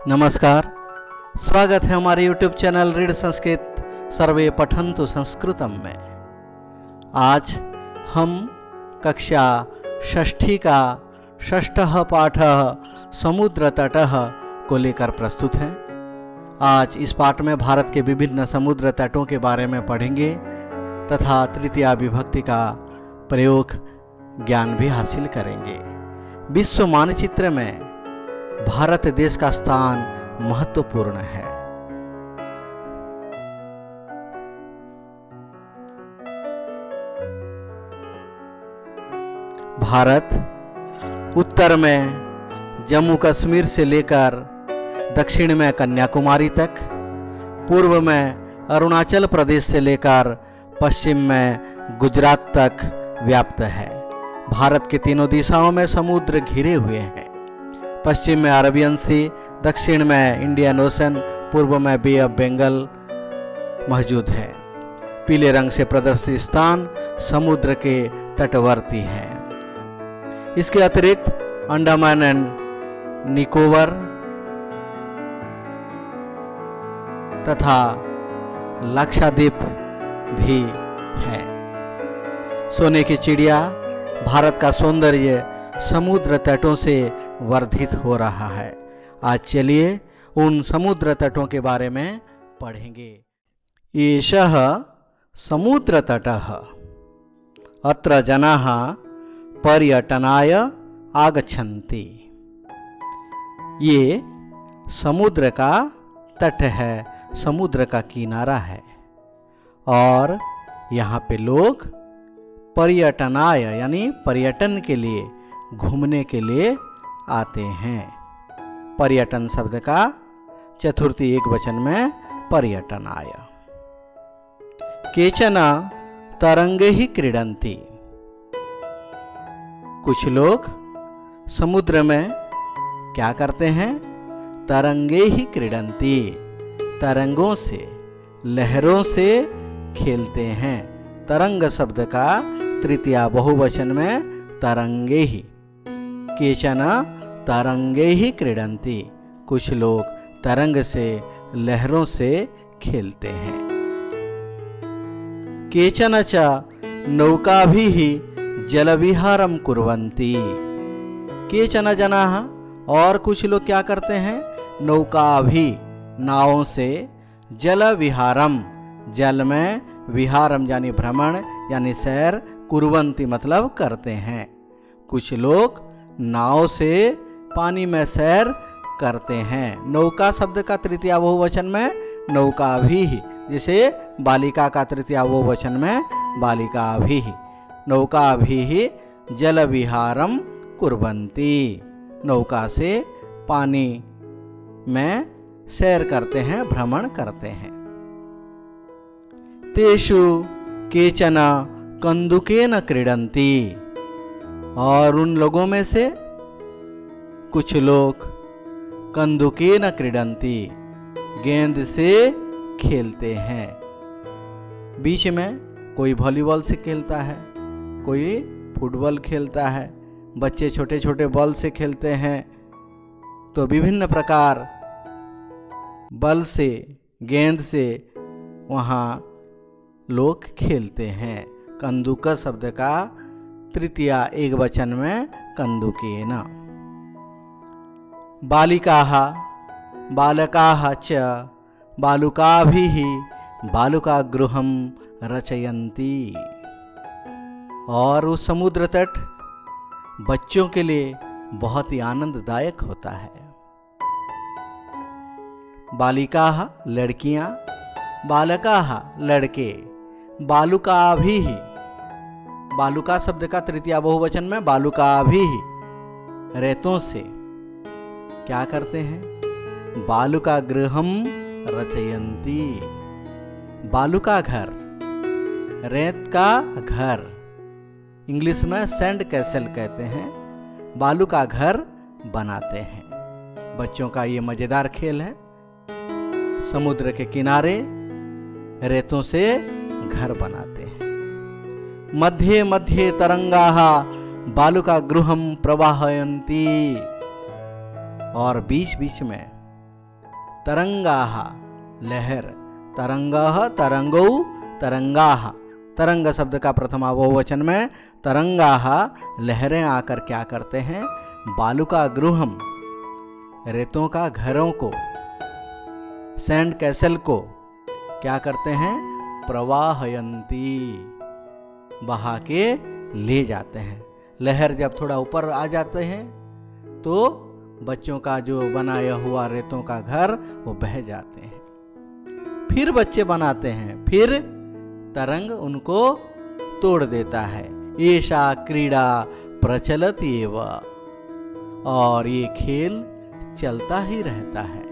नमस्कार, स्वागत है हमारे YouTube चैनल रीड संस्कृत सर्वे पठन्तु संस्कृतम में। आज हम कक्षा षष्ठी का षष्ठः पाठः समुद्र तटः को लेकर प्रस्तुत हैं। आज इस पाठ में भारत के विभिन्न समुद्र तटों के बारे में पढ़ेंगे तथा तृतीया विभक्ति का प्रयोग ज्ञान भी हासिल करेंगे। विश्व मानचित्र में भारत देश का स्थान महत्वपूर्ण है। भारत उत्तर में जम्मू कश्मीर से लेकर दक्षिण में कन्याकुमारी तक, पूर्व में अरुणाचल प्रदेश से लेकर पश्चिम में गुजरात तक व्याप्त है। भारत के तीनों दिशाओं में समुद्र घिरे हुए हैं। पश्चिम में अरेबियन सी, दक्षिण में इंडियन ओशन, पूर्व में बे ऑफ बंगाल मौजूद है। पीले रंग से प्रदर्शित स्थान समुद्र के तटवर्ती हैं। इसके अतिरिक्त अंडमान एंड निकोबार तथा लक्षद्वीप भी है। सोने की चिड़िया भारत का सौंदर्य समुद्र तटों से वर्धित हो रहा है। आज चलिए उन समुद्र तटों के बारे में पढ़ेंगे। एषः समुद्र तटः अत्र जनाः पर्यटनाय आगच्छन्ति। ये समुद्र का तट है, समुद्र का किनारा है और यहाँ पे लोग पर्यटनाय यानी पर्यटन के लिए, घूमने के लिए आते हैं। पर्यटन शब्द का चतुर्थी एकवचन में पर्यटनाय। केचन तरंगे ही क्रीडन्ति। कुछ लोग समुद्र में क्या करते हैं? तरंगे ही क्रीडन्ति, तरंगों से, लहरों से खेलते हैं। तरंग शब्द का तृतीया बहुवचन में तरंगे ही। केचन तरंगे ही क्रीडन्ति। कुछ लोग तरंग से, लहरों से खेलते हैं। केचन च नौकाभिः जलविहारं कुर्वन्ति। केचन जनाः और कुछ लोग क्या करते हैं? नौकाभिः नावों से, जलविहारम जल में, विहारम यानी भ्रमण यानी सैर, कुर्वन्ति मतलब करते हैं। कुछ लोग नाव से पानी में सैर करते हैं। नौका शब्द का तृतीया बहुवचन में नौकाभिः, जिसे बालिका का तृतीया बहुवचन में बालिकाभिः। नौकाभिः जलविहारम कुर्वन्ति। नौका से पानी में सैर करते हैं, भ्रमण करते हैं। तेषु केचन कन्दुकेन क्रीडन्ति। और उन लोगों में से कुछ लोग कन्दुकेन क्रीडन्ति, गेंद से खेलते हैं। बीच में कोई वॉलीबॉल से खेलता है, कोई फुटबॉल खेलता है, बच्चे छोटे छोटे बॉल से खेलते हैं। तो विभिन्न प्रकार बल से, गेंद से वहाँ लोग खेलते हैं। कंदुक शब्द का तृतीया एकवचन में कंदुकेन। बालिकाः बालकाः च बालुकाभिः बालुकागृहं रचयन्ति। और उस समुद्र तट बच्चों के लिए बहुत ही आनंददायक होता है। बालिकाः लड़कियां, बालकाः लड़के, बालुकाभिः बालुका शब्द का तृतीया बहुवचन में बालुकाभिः रेतों से क्या करते हैं? बालुका गृहम रचयन्ति। बालुका घर, रेत का घर, इंग्लिश में सैंड कैसल कहते हैं। बालुका घर बनाते हैं। बच्चों का ये मजेदार खेल है। समुद्र के किनारे रेतों से घर बनाते हैं। मध्ये मध्ये तरंगाः बालुका गृहम प्रवाहयन्ति। और बीच बीच में तरंगाः लहर, तरंगः तरंगौ तरंगाः, तरंग शब्द का प्रथमा बहुवचन में तरंगाः लहरें आकर क्या करते हैं, बालुका गृहम रेतों का घरों को, सैंड कैसल को क्या करते हैं, प्रवाहयंती बहा के ले जाते हैं। लहर जब थोड़ा ऊपर आ जाते हैं तो बच्चों का जो बनाया हुआ रेतों का घर वो बह जाते हैं। फिर बच्चे बनाते हैं, फिर तरंग उनको तोड़ देता है। ऐसा क्रीड़ा प्रचलत एव, और ये खेल चलता ही रहता है।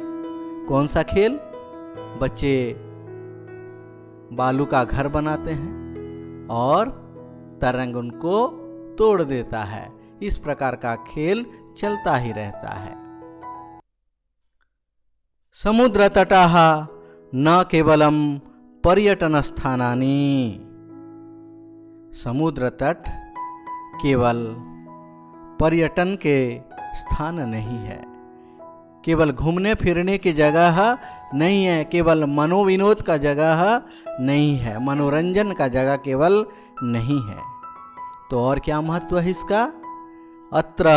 कौन सा खेल? बच्चे बालू का घर बनाते हैं और तरंग उनको तोड़ देता है। इस प्रकार का खेल चलता ही रहता है। समुद्र तटाः न केवलम पर्यटन स्थानानि, समुद्र तट केवल पर्यटन के स्थान नहीं है, केवल घूमने फिरने की जगह नहीं है, केवल मनोविनोद का जगह नहीं है, मनोरंजन का जगह केवल नहीं है। तो और क्या महत्व है इसका? अत्र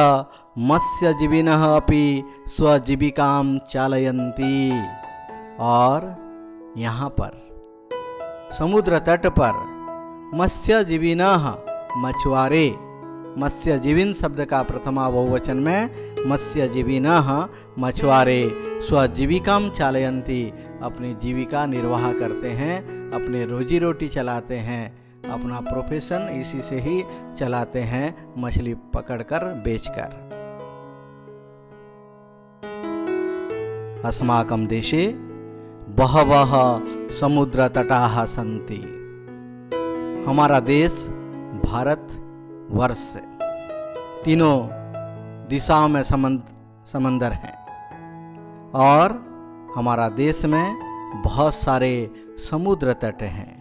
मत्स्यजीविनः अपि स्वजीविकां चालयन्ति, और यहाँ पर समुद्र तट पर मत्स्यजीविनः मछुआरे, मत्स्यजीविन शब्द का प्रथमा बहुवचन में मत्स्यजीविनः मछुआरे स्वजीविकां चालयन्ति, अपनी जीविका निर्वाह करते हैं, अपने रोजी रोटी चलाते हैं, अपना प्रोफेशन इसी से ही चलाते हैं, मछली पकड़कर बेचकर। अस्माकं देशे बहवः समुद्र तटाः सन्ति, हमारा देश भारत वर्ष तीनों दिशाओं में समंदर है, और हमारा देश में बहुत सारे समुद्र तट हैं।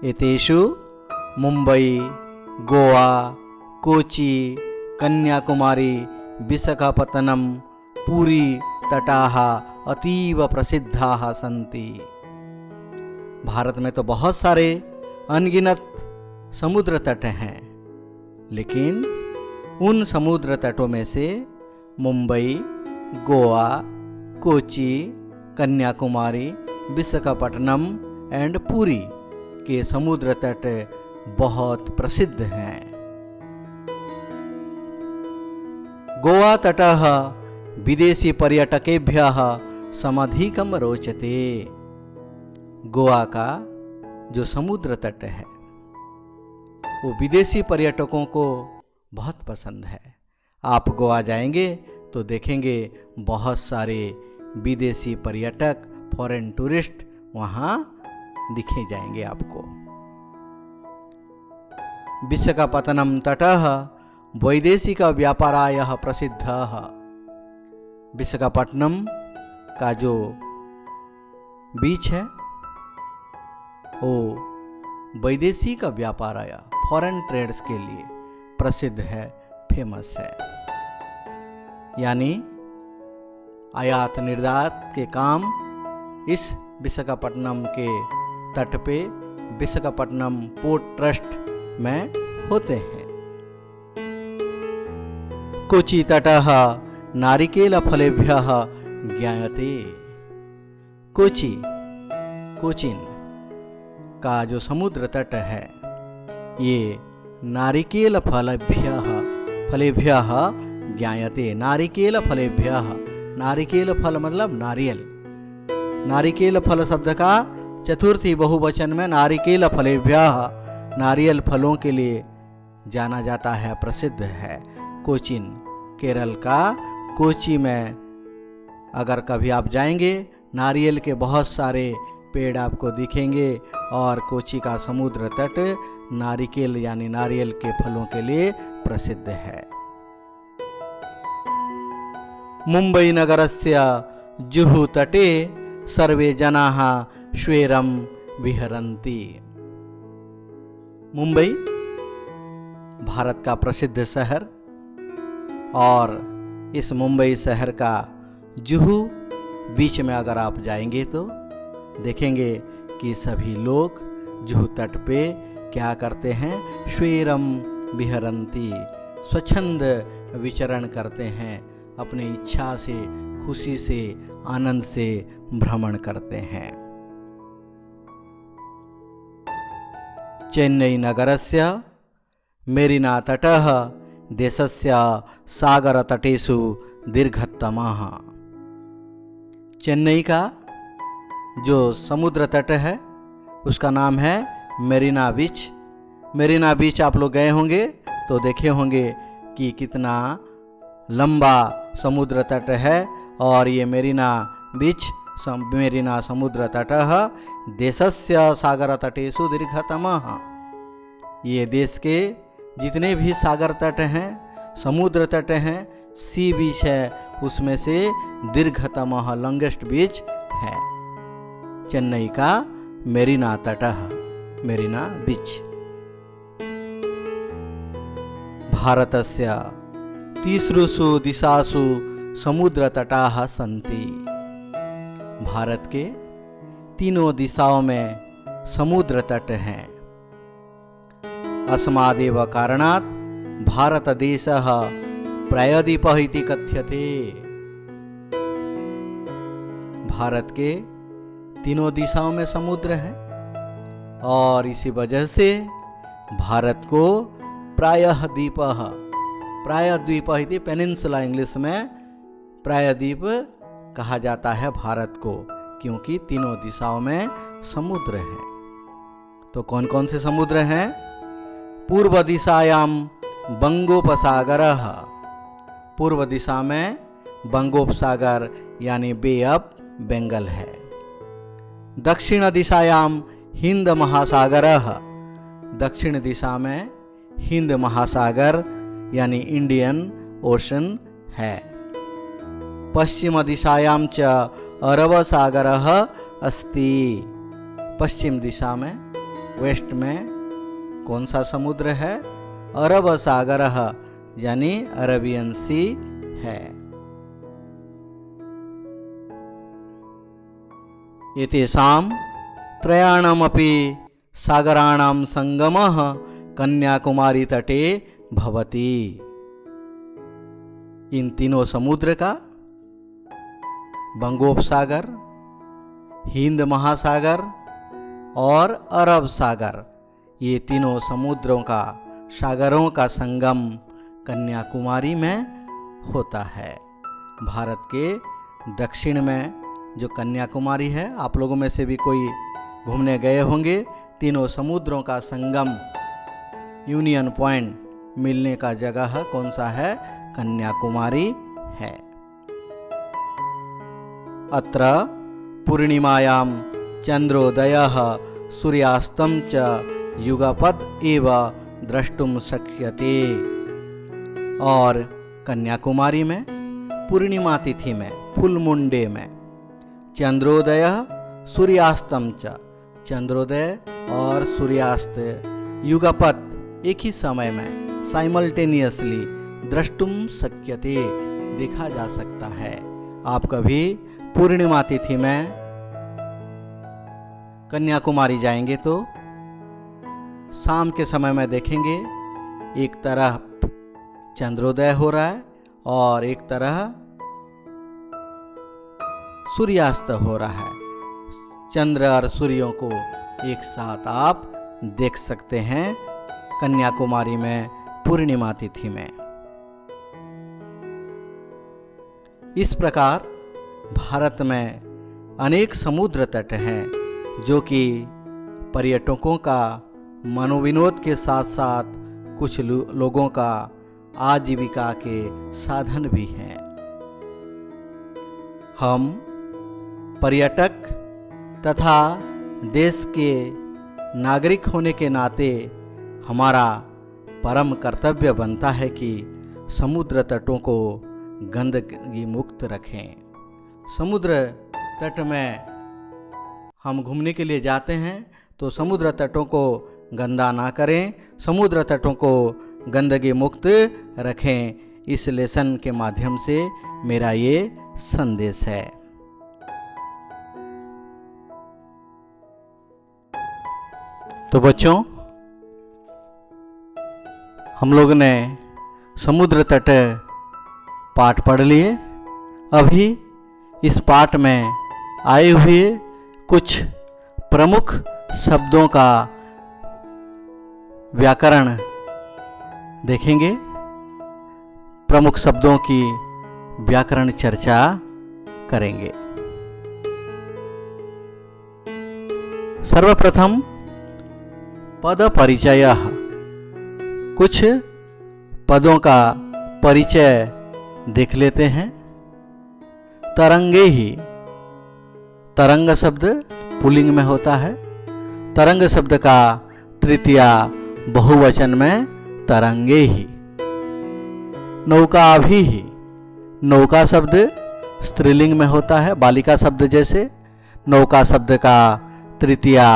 एतेषु मुंबई, गोवा, कोची, कन्याकुमारी, विशाखापत्तनम, पुरी तटाः अतीव प्रसिद्धाः सन्ति। भारत में तो बहुत सारे अनगिनत समुद्र तट हैं, लेकिन उन समुद्र तटों में से मुंबई, गोवा, कोची, कन्याकुमारी, विशाखापट्टनम एंड पुरी के समुद्र तट बहुत प्रसिद्ध हैं। गोवा तटः विदेशी पर्यटकेभ्यः समधिकं रोचते, गोवा का जो समुद्र तट है वो विदेशी पर्यटकों को बहुत पसंद है। आप गोवा जाएंगे तो देखेंगे बहुत सारे विदेशी पर्यटक, फॉरेन टूरिस्ट वहाँ दिखे जाएंगे आपको। विशाखापत्तनम तटः वैदेशिक व्यापाराय प्रसिद्धः, विशाखापट्टनम का जो बीच है वो वैदेशिक व्यापाराय फॉरेन ट्रेड्स के लिए प्रसिद्ध है, फेमस है। यानी आयात निर्यात के काम इस विशाखापट्टनम के तट पे विशाखापट्टनम पोर्ट ट्रस्ट में होते हैं। कोची तटः नारिकेल फलेभ्यः ज्ञायते, कोची, कोचीन का जो समुद्र तट है ये नारिकेल फलेभ्यः ज्ञायते, नारिकेल फलेभ्यः, नारिकेल फल मतलब नारियल, नारिकेल फल शब्द का चतुर्थी बहुवचन में नारिकेल फलेभ्यः, नारियल फलों के लिए जाना जाता है, प्रसिद्ध है। कोचीन केरल का कोची में अगर कभी आप जाएंगे नारियल के बहुत सारे पेड़ आपको दिखेंगे, और कोची का समुद्र तट नारिकेल यानी नारियल के फलों के लिए प्रसिद्ध है। मुंबई नगरस्य जुहू तटे सर्वे जनाः श्वेरं विहरन्ति, मुंबई भारत का प्रसिद्ध शहर और इस मुंबई शहर का जुहू बीच में अगर आप जाएंगे तो देखेंगे कि सभी लोग जुहू तट पे क्या करते हैं, श्वेरम विहरंती, स्वच्छंद विचरण करते हैं, अपनी इच्छा से, खुशी से, आनंद से भ्रमण करते हैं। चेन्नई नगरस्य मेरिना तटः देशस्य सागरतटेषु दीर्घतमः। चेन्नई का जो समुद्र तट है उसका नाम है मेरिना बीच। मेरिना बीच आप लोग गए होंगे तो देखे होंगे कि कितना लंबा समुद्र तट है। और ये मेरिना बीच, मेरिना समुद्र तटः देशस्य सागर तटेषु दीर्घतमः। ये देश के जितने भी सागर तट हैं, समुद्र तट हैं, सी बीच है, उसमें से दीर्घतमः लॉन्गेस्ट बीच है चेन्नई का मेरिना तटः, मेरिना बीच। भारतस्य तीसरुषु दिशासु समुद्रतटाः सन्ति। भारत के तीनों दिशाओं में समुद्र तट हैं। अस्मादेव कारणात् भारतदेशः प्रायद्वीपः इति कथ्यते। भारत के तीनों दिशाओं में समुद्र है और इसी वजह से भारत को प्रायद्वीपः, प्रायद्वीपः इति पेनिनसुला इंग्लिश में प्रायद्वीप कहा जाता है भारत को, क्योंकि तीनों दिशाओं में समुद्र है। तो कौन कौन से समुद्र हैं? पूर्व दिशायाम बंगोपसागरः, पूर्व दिशा में बंगोपसागर यानी बे ऑफ बंगाल है। दक्षिण दिशायाम हिंद महासागरः, दक्षिण दिशा में हिंद महासागर यानी इंडियन ओशन है। पश्चिम दिशायां च अरब सागरः अस्ति, पश्चिम दिशा में, वेस्ट में कौन सा समुद्र है? अरब सागरः यानी अरेबियन सी है। एतेषां त्रयाणामपि सागराणां संगमः कन्याकुमारी तटे भवति। इन तीनों समुद्र का, बंगोपसागर, हिंद महासागर और अरब सागर, ये तीनों समुद्रों का, सागरों का संगम कन्याकुमारी में होता है। भारत के दक्षिण में जो कन्याकुमारी है, आप लोगों में से भी कोई घूमने गए होंगे, तीनों समुद्रों का संगम, यूनियन पॉइंट मिलने का जगह कौन सा है? कन्याकुमारी है। अत्र पूर्णिमायां चंद्रोदयः सूर्यास्तं च युगपत् एव द्रष्टुम शक्यते। और कन्याकुमारी में पूर्णिमा तिथि में, फुल मून डे में, चंद्रोदय सूर्यास्तम च, चंद्रोदय और सूर्यास्त युगपत् एक ही समय में, साइमल्टेनियसली द्रष्टुम शक्यते, देखा जा सकता है। आप कभी पूर्णिमा तिथि में कन्याकुमारी जाएंगे तो शाम के समय में देखेंगे एक तरफ चंद्रोदय हो रहा है और एक तरह सूर्यास्त हो रहा है। चंद्र और सूर्यों को एक साथ आप देख सकते हैं कन्याकुमारी में पूर्णिमा तिथि में। इस प्रकार भारत में अनेक समुद्र तट हैं जो कि पर्यटकों का मनोविनोद के साथ साथ कुछ लोगों का आजीविका के साधन भी हैं। हम पर्यटक तथा देश के नागरिक होने के नाते हमारा परम कर्तव्य बनता है कि समुद्र तटों को गंदगी मुक्त रखें। समुद्र तट में हम घूमने के लिए जाते हैं तो समुद्र तटों को गंदा ना करें, समुद्र तटों को गंदगी मुक्त रखें। इस लेसन के माध्यम से मेरा ये संदेश है। तो बच्चों, हम लोग ने समुद्र तट पाठ पढ़ लिए। अभी इस पाठ में आए हुए कुछ प्रमुख शब्दों का व्याकरण देखेंगे। प्रमुख शब्दों की व्याकरण चर्चा करेंगे। सर्वप्रथम पद परिचय। कुछ पदों का परिचय देख लेते हैं। तरंगे ही, तरंग शब्द पुल्लिंग में होता है। तरंग शब्द का तृतीया बहुवचन में तरंगे ही। नौका भी ही, नौका शब्द स्त्रीलिंग में होता है, बालिका शब्द जैसे। नौका शब्द का तृतीया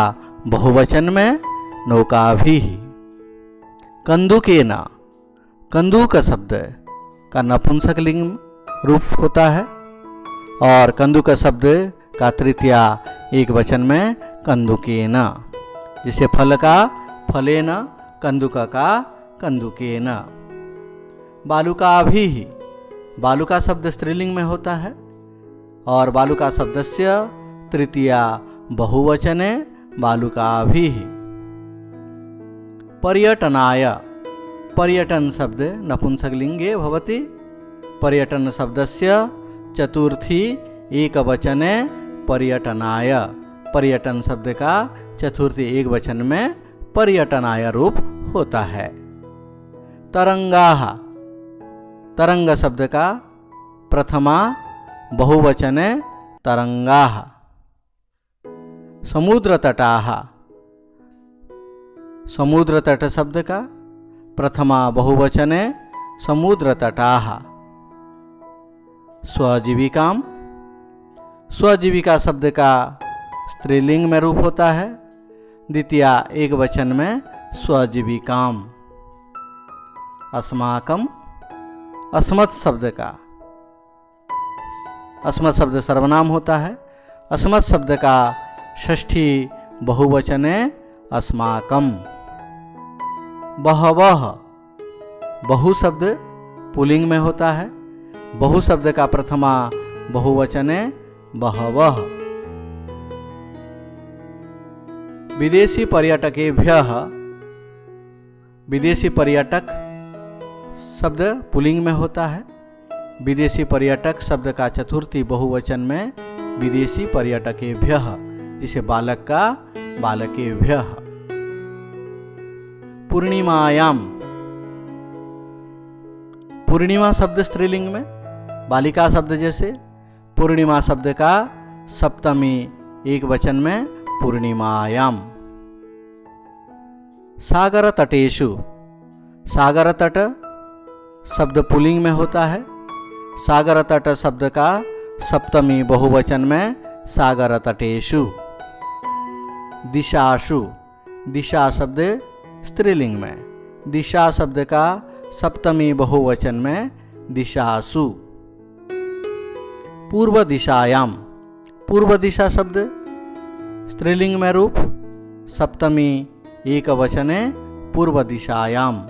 बहुवचन में नौका भी ही। कंदुकेना, कंदुक शब्द का नपुंसकलिंग रूप होता है और कंदुक शब्द का तृतीया एक वचन में कंदुकेना। जिसे फल का फलेना, कंदुक का कंदुकेना। बालुका भी ही, बालुका शब्द स्त्रीलिंग में होता है और बालुका शब्दस्य तृतीया बहुवचने बालुका भी ही। पर्यटनाय, पर्यटन शब्द नपुंसकलिंगे भवति। पर्यटन शब्दस्य चतुर्थी एकवचने पर्यटनाय। पर्यटन शब्द का चतुर्थी एक वचन में पर्यटनाय रूप होता है। तरंगाः, तरंग शब्द का प्रथमा बहुवचने तरंगाः। समुद्र तटाः, समुद्र तट शब्द का प्रथमा बहुवचने समुद्र तटाः। स्वजीविकाम, स्वजीविका शब्द का स्त्रीलिंग में रूप होता है, द्वितीया एक वचन में स्वजीविकाम। अस्माकम, अस्मत् शब्द का, अस्मत् शब्द सर्वनाम होता है। अस्मत् शब्द का षष्ठी बहुवचने अस्माकम। बहवः, बहु शब्द पुल्लिंग में होता है। बहु शब्द का प्रथमा बहुवचने बहवः। विदेशी पर्यटकेभ्यः, विदेशी पर्यटक शब्द पुल्लिंग में होता है। विदेशी पर्यटक शब्द का चतुर्थी बहुवचन में विदेशी पर्यटकेभ्यः, जिसे बालक का बालकेभ्यः। पूर्णिमायाम, पूर्णिमा शब्द स्त्रीलिंग में बालिका शब्द जैसे। पूर्णिमा शब्द का सप्तमी एक वचन में पूर्णिमायाम। सागर तटेषु, सागर तट शब्द पुल्लिंग में होता है। सागर तट शब्द का सप्तमी बहुवचन में सागर तटेषु। दिशाशु, दिशा शब्द स्त्रीलिंग में। दिशा शब्द का सप्तमी बहुवचन में दिशासु। पूर्व दिशायाम, पूर्व दिशा शब्द स्त्रीलिंग में रूप सप्तमी एक वचने पूर्व दिशायाम।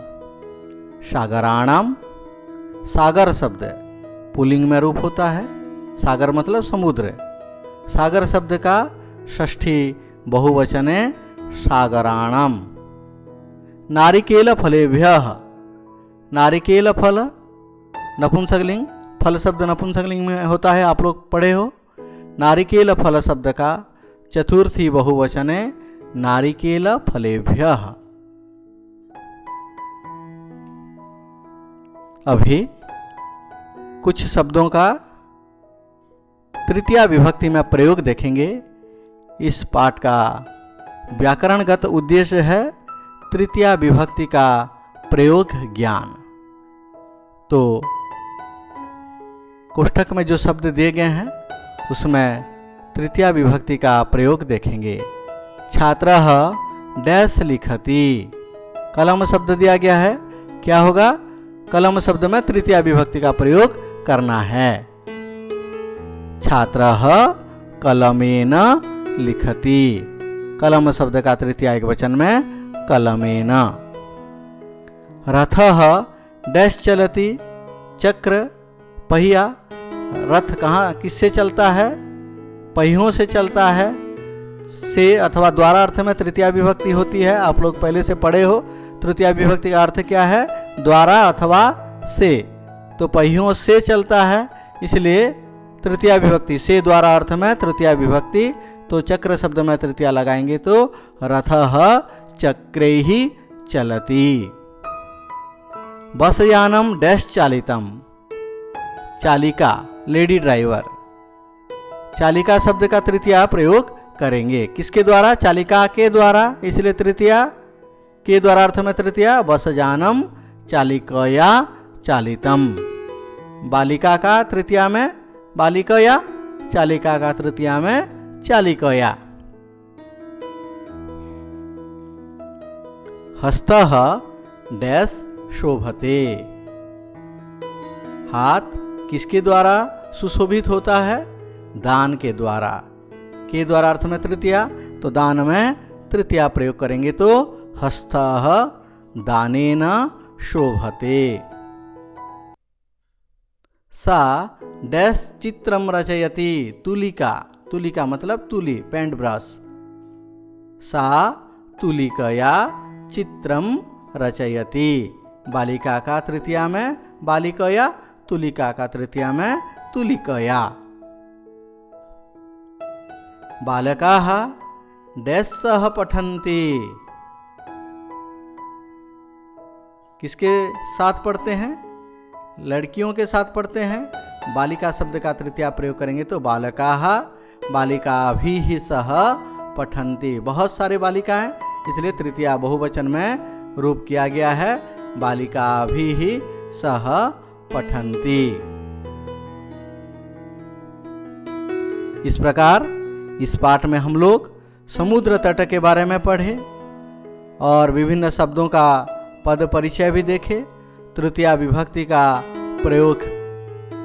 सागराणाम, सागर शब्द पुल्लिंग में रूप होता है। सागर मतलब समुद्र। सागर शब्द का षष्ठी बहुवचने सागराणाम। नारिकेल फलेभ्यः, नारिकेल फल नपुंसकलिंग, फल शब्द नपुंसकलिंग में होता है, आप लोग पढ़े हो। नारिकेल फल शब्द का चतुर्थी बहुवचने नारिकेल फलेभ्यः। अभी कुछ शब्दों का तृतीया विभक्ति में प्रयोग देखेंगे। इस पाठ का व्याकरणगत उद्देश्य है तृतीया विभक्ति का प्रयोग ज्ञान। तो कोष्ठक में जो शब्द दिए गए हैं उसमें तृतीया विभक्ति का प्रयोग देखेंगे। छात्रः डैश लिखति, कलम शब्द दिया गया है, क्या होगा? कलम शब्द में तृतीया विभक्ति का प्रयोग करना है। छात्रः कलमेन लिखति, कलम शब्द का तृतीया एकवचन में कलमेन। रथः डैश चलति, चक्र पहिया, रथ कहाँ किससे चलता है? पहियों से चलता है। से अथवा द्वारा अर्थ में तृतीया विभक्ति होती है, आप लोग पहले से पढ़े हो। तृतीया विभक्ति का अर्थ क्या है? द्वारा अथवा से। तो पहियों से चलता है, इसलिए तृतीया विभक्ति से द्वारा अर्थ में तृतीया विभक्ति। तो चक्र शब्द में तृतीया लगाएंगे तो रथः चक्रैहि चलति। बस यानम डैश चालितम, चालिका लेडी ड्राइवर। चालिका शब्द का तृतीया प्रयोग करेंगे किसके द्वारा? चालिका के द्वारा, इसलिए तृतीया के द्वारा अर्थ में तृतीया। बस जानम चालिकया चालितम। बालिका का तृतीया में बालिकया, चालिका का तृतीया में चालिकया। हस्तः डैश शोभते, हाथ किसके द्वारा सुशोभित होता है? दान के द्वारा। के द्वारा अर्थ में तृतीया, तो दान में तृतीया प्रयोग करेंगे तो हस्तः दानेन शोभते। सा डैश चित्रम रचयति, तुलिका, तुलिका मतलब तुली, पेंट ब्रश। सा तुलिकया चित्रम रचयति। बालिका का तृतीया में बालिकया, तुलिका का तृतीया में तुलिकया। बालकाः डैश सह पठन्ति, किसके साथ पढ़ते हैं? लड़कियों के साथ पढ़ते हैं। बालिका शब्द का तृतीया प्रयोग करेंगे तो बालकाः बालिकाभिः सह पठन्ति। बहुत सारे बालिका हैं, इसलिए तृतीया बहुवचन में रूप किया गया है, बालिकाभिः सह पठन्ति। इस प्रकार इस पाठ में हम लोग समुद्र तट के बारे में पढ़े और विभिन्न शब्दों का पद परिचय भी देखे, तृतीया विभक्ति का प्रयोग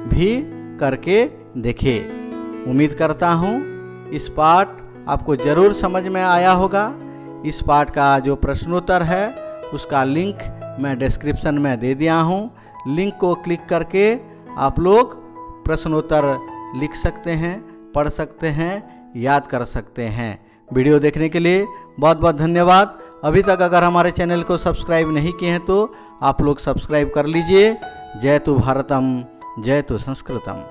भी करके देखे। उम्मीद करता हूँ इस पाठ आपको जरूर समझ में आया होगा। इस पाठ का जो प्रश्नोत्तर है उसका लिंक मैं डिस्क्रिप्शन में दे दिया हूँ। लिंक को क्लिक करके आप लोग प्रश्नोत्तर लिख सकते हैं, पढ़ सकते हैं, याद कर सकते हैं। वीडियो देखने के लिए बहुत बहुत धन्यवाद। अभी तक अगर हमारे चैनल को सब्सक्राइब नहीं किए हैं तो आप लोग सब्सक्राइब कर लीजिए। जय तु भारतम, जय तु संस्कृतम।